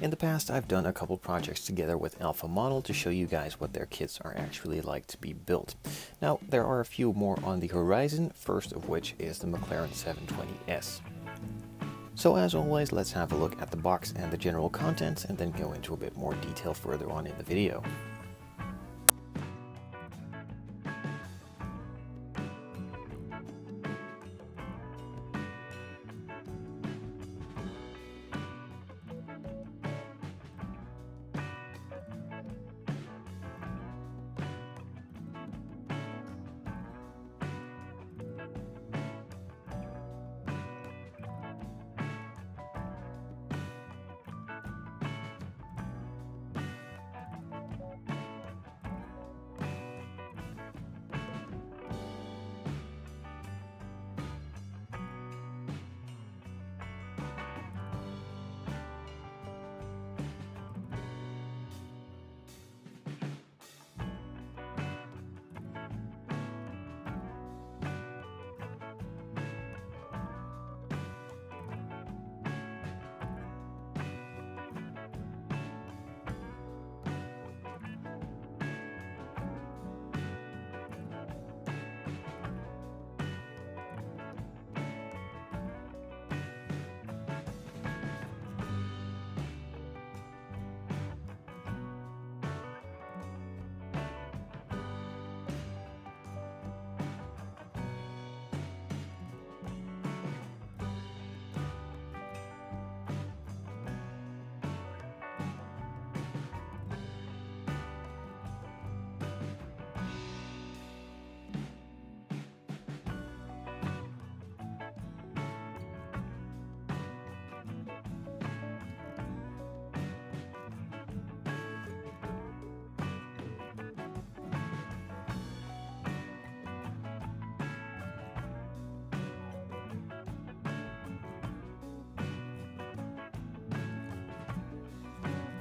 In the past, I've done a couple projects together with Alpha Model to show you guys what their kits are actually like to be built. Now, there are a few more on the horizon, first of which is the Mclaren 720S. So as always, let's have a look at the box and the general contents and then go into a bit more detail further on in the video.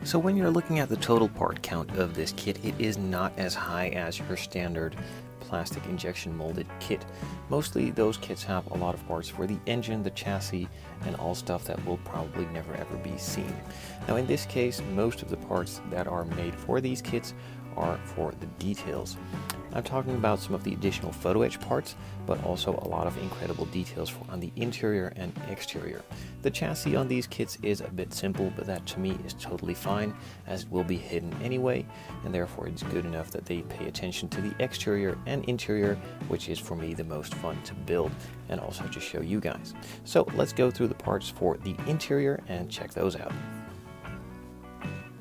So when you're looking at the total part count of this kit, it is not as high as your standard plastic injection molded kit. Mostly those kits have a lot of parts for the engine, the chassis, and all stuff that will probably never ever be seen. Now in this case, most of the parts that are made for these kits are for the details. I'm talking about some of the additional photo etch parts, but also a lot of incredible details on the interior and exterior. The chassis on these kits is a bit simple, but that to me is totally fine, as it will be hidden anyway, and therefore it's good enough that they pay attention to the exterior and interior, which is for me the most fun to build and also to show you guys. So let's go through the parts for the interior and check those out.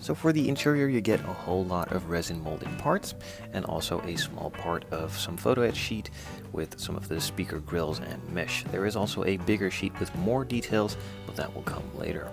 So for the interior, you get a whole lot of resin molded parts and also a small part of some photo etch sheet with some of the speaker grills and mesh. There is also a bigger sheet with more details, but that will come later.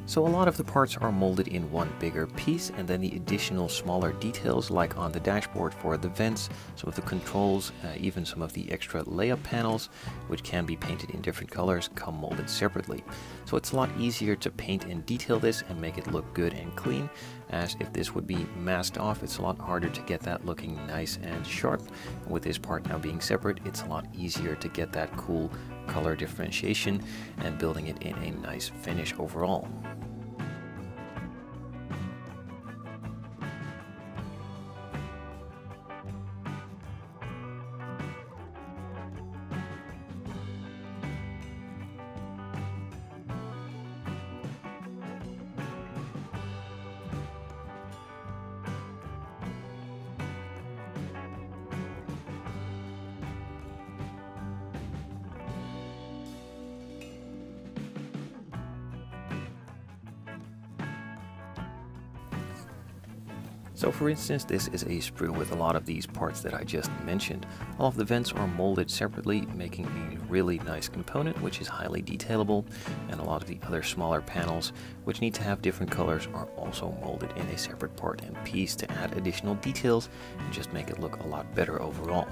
So a lot of the parts are molded in one bigger piece, and then the additional smaller details like on the dashboard for the vents, some of the controls, even some of the extra layup panels, which can be painted in different colors, come molded separately. So it's a lot easier to paint and detail this and make it look good and clean, as if this would be masked off, it's a lot harder to get that looking nice and sharp. And with this part now being separate, it's a lot easier to get that cool color differentiation and building it in a nice finish overall. So for instance, this is a sprue with a lot of these parts that I just mentioned. All of the vents are molded separately, making a really nice component which is highly detailable, and a lot of the other smaller panels which need to have different colors are also molded in a separate part and piece to add additional details and just make it look a lot better overall.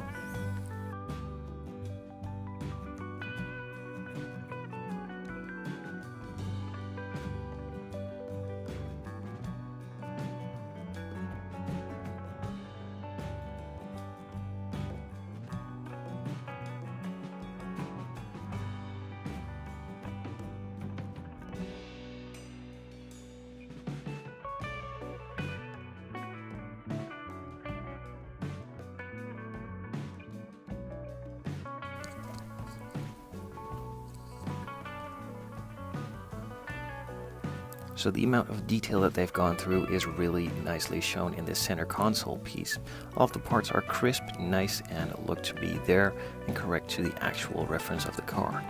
So the amount of detail that they've gone through is really nicely shown in this center console piece. All of the parts are crisp, nice, and look to be there and correct to the actual reference of the car.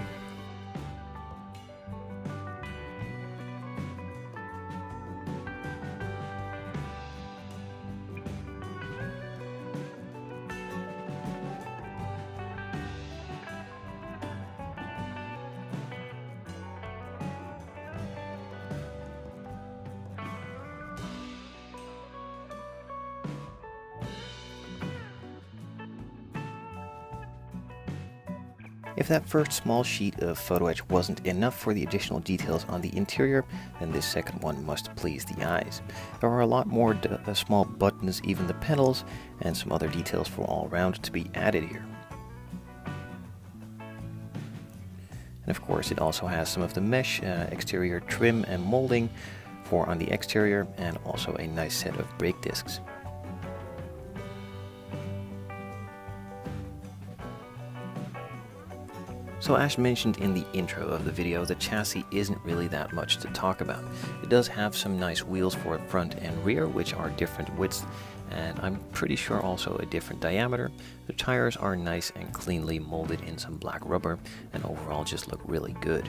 If that first small sheet of photo etch wasn't enough for the additional details on the interior, then this second one must please the eyes. There are a lot more small buttons, even the pedals, and some other details from all around to be added here. And of course it also has some of the mesh exterior trim and molding for on the exterior, and also a nice set of brake discs. So as mentioned in the intro of the video, the chassis isn't really that much to talk about. It does have some nice wheels for front and rear, which are different widths, and I'm pretty sure also a different diameter. The tires are nice and cleanly molded in some black rubber, and overall just look really good.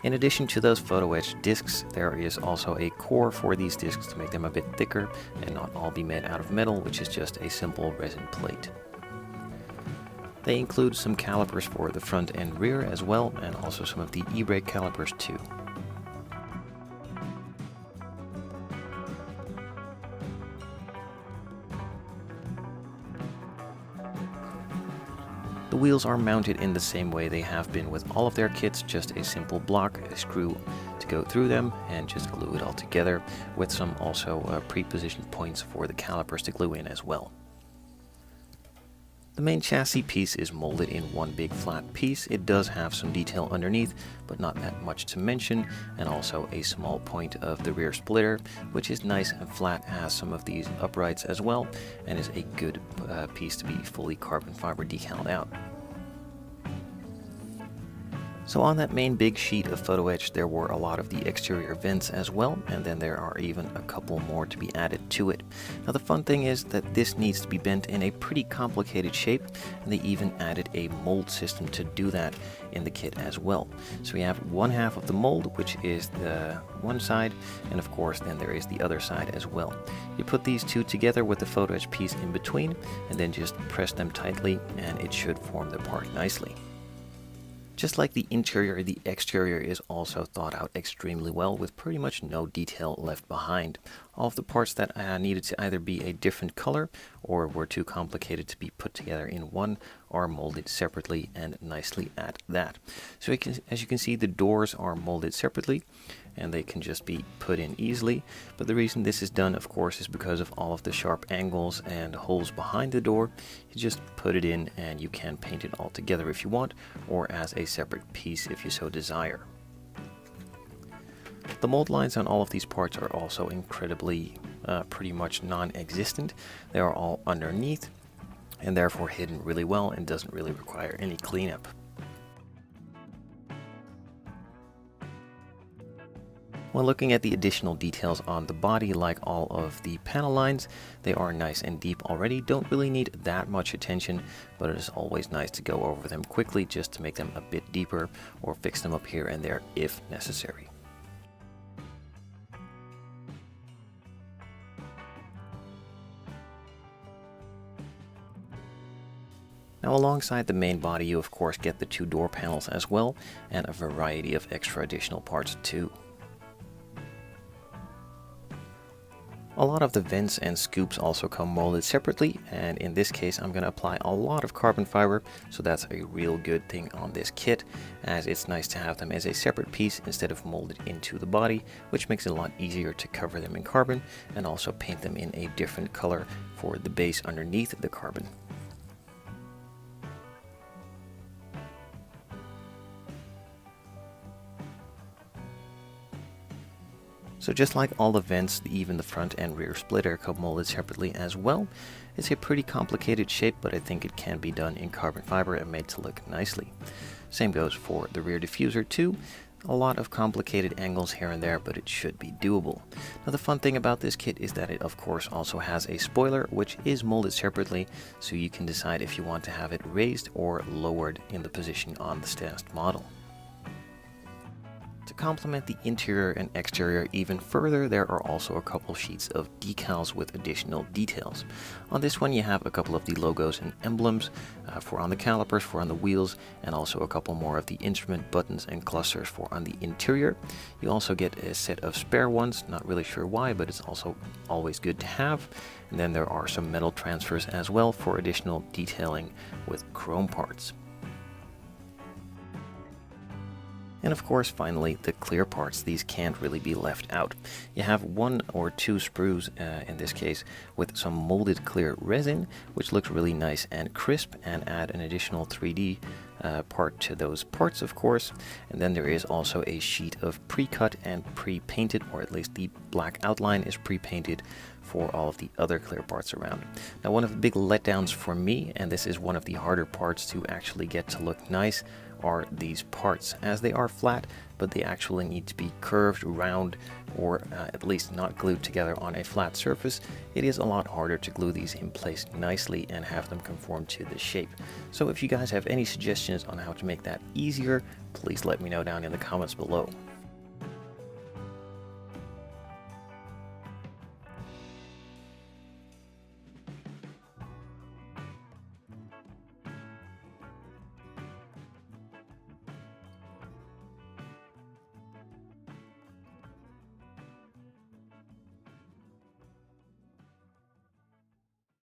In addition to those photo etch discs, there is also a core for these discs to make them a bit thicker and not all be made out of metal, which is just a simple resin plate. They include some calipers for the front and rear as well, and also some of the e-brake calipers too. The wheels are mounted in the same way they have been with all of their kits, just a simple block, a screw to go through them, and just glue it all together, with some also pre-positioned points for the calipers to glue in as well. The main chassis piece is molded in one big flat piece. It does have some detail underneath, but not that much to mention, and also a small point of the rear splitter, which is nice and flat, has some of these uprights as well, and is a good piece to be fully carbon fiber decaled out. So on that main big sheet of photo etch, there were a lot of the exterior vents as well, and then there are even a couple more to be added to it. Now the fun thing is that this needs to be bent in a pretty complicated shape, and they even added a mold system to do that in the kit as well. So we have one half of the mold, which is the one side, and of course then there is the other side as well. You put these two together with the photo etch piece in between, and then just press them tightly, and it should form the part nicely. Just like the interior, the exterior is also thought out extremely well, with pretty much no detail left behind. All of the parts that needed to either be a different color or were too complicated to be put together in one are molded separately and nicely at that. So as you can see, the doors are molded separately and they can just be put in easily. But the reason this is done, of course, is because of all of the sharp angles and holes behind the door. You just put it in and you can paint it all together if you want, or as a separate piece if you so desire. The mold lines on all of these parts are also incredibly pretty much non-existent. They are all underneath and therefore hidden really well and doesn't really require any cleanup. When looking at the additional details on the body, like all of the panel lines, they are nice and deep already, don't really need that much attention, but it is always nice to go over them quickly just to make them a bit deeper or fix them up here and there if necessary. Now alongside the main body you of course get the two door panels as well, and a variety of extra additional parts too. A lot of the vents and scoops also come molded separately, and in this case I'm going to apply a lot of carbon fiber, so that's a real good thing on this kit, as it's nice to have them as a separate piece instead of molded into the body, which makes it a lot easier to cover them in carbon and also paint them in a different color for the base underneath the carbon. So just like all the vents, even the front and rear splitter come molded separately as well. It's a pretty complicated shape, but I think it can be done in carbon fiber and made to look nicely. Same goes for the rear diffuser too. A lot of complicated angles here and there, but it should be doable. Now the fun thing about this kit is that it of course also has a spoiler, which is molded separately, so you can decide if you want to have it raised or lowered in the position on the stanced model. To complement the interior and exterior even further, there are also a couple sheets of decals with additional details. On this one you have a couple of the logos and emblems for on the calipers, for on the wheels, and also a couple more of the instrument buttons and clusters for on the interior. You also get a set of spare ones, not really sure why, but it's also always good to have. And then there are some metal transfers as well for additional detailing with chrome parts. And of course, finally, the clear parts. These can't really be left out. You have 1 or 2 sprues, in this case, with some molded clear resin, which looks really nice and crisp, and add an additional 3D part to those parts, of course. And then there is also a sheet of pre-cut and pre-painted, or at least the black outline is pre-painted for all of the other clear parts around. Now, one of the big letdowns for me, and this is one of the harder parts to actually get to look nice, are these parts, as they are flat, but they actually need to be curved, round, or at least not glued together on a flat surface. It is a lot harder to glue these in place nicely and have them conform to the shape. So if you guys have any suggestions on how to make that easier, please let me know down in the comments below.